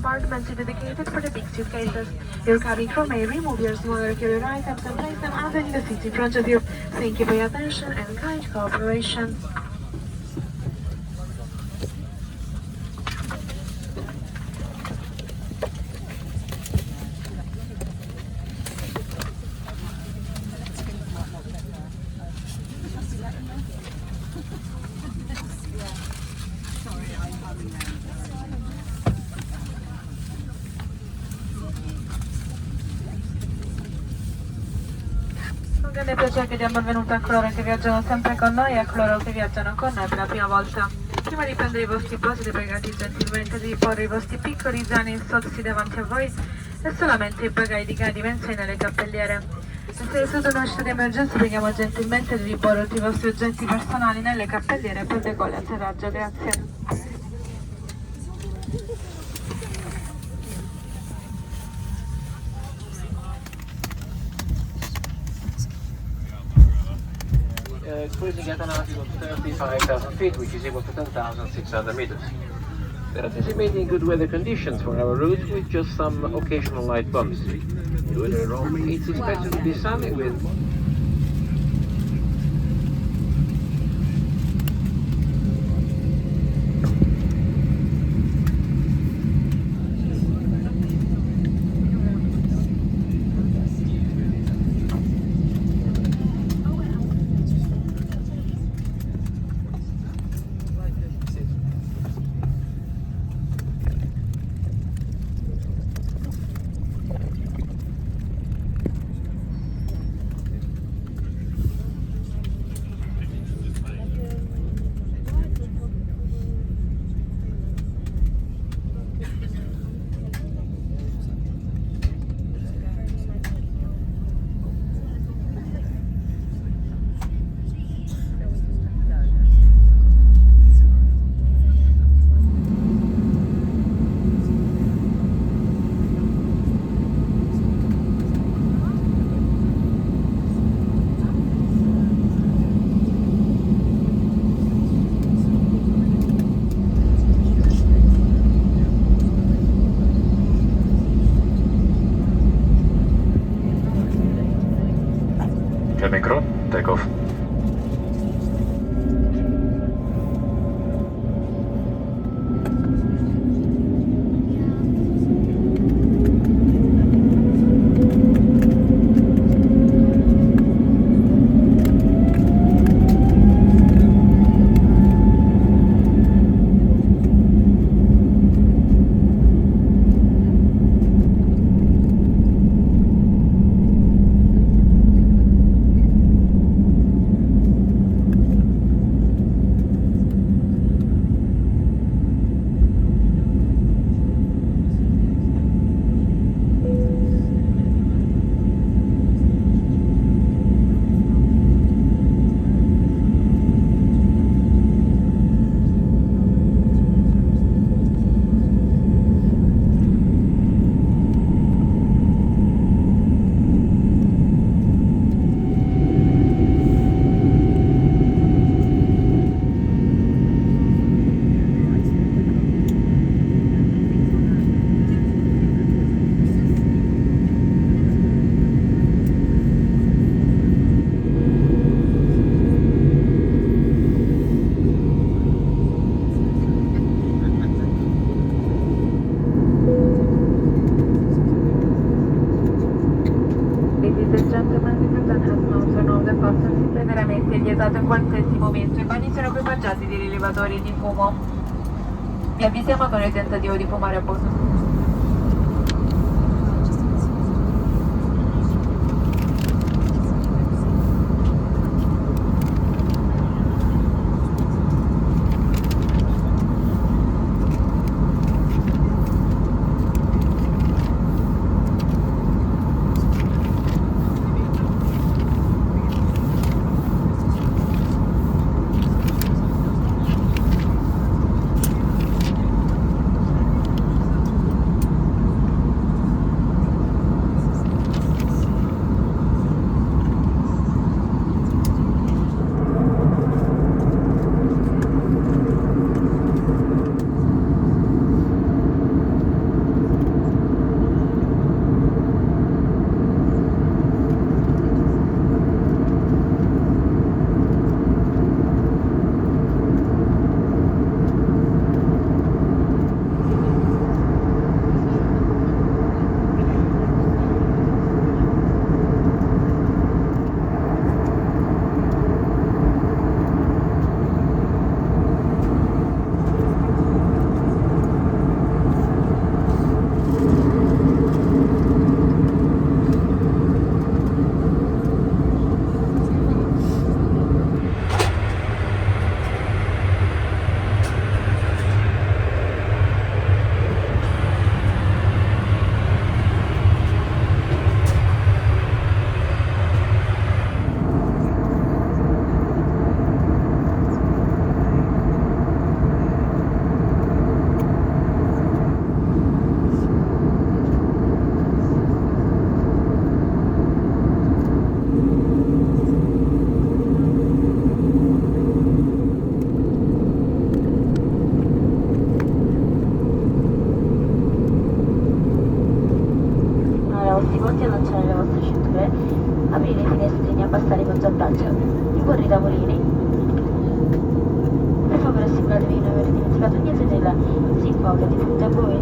compartments dedicated for the big suitcases. Your cabin crew may remove your smaller carrier items and place them out in the seats in front of you. Thank you for your attention and kind cooperation. Un grande piacere che diamo il benvenuto a coloro che viaggiano sempre con noi e a coloro che viaggiano con noi per la prima volta. Prima di prendere i vostri posti siete pregati gentilmente di porre i vostri piccoli zaini insozzi davanti a voi e solamente i bagagli di grandi dimensioni nelle cappelliere. Se siete sotto una uscita di emergenza preghiamo gentilmente di riporre tutti i vostri oggetti personali nelle cappelliere per decolle e atterraggio. Grazie. Cruising at an altitude of 35,000 feet, which is equal to 10,600 meters. We're anticipating good weather conditions for our route with just some occasional light bumps. The weather it's expected to be sunny with Cabin crew, take off. È veramente vietato in qualsiasi momento. I bagni sono equipaggiati di rilevatori di fumo. Vi avvisiamo con il tentativo di fumare a bordo. Insegni a passare con vantaggio. I buoni tavolini. Per favore assicuratevi di non aver dimenticato niente della Seat Pocket di fronte a voi.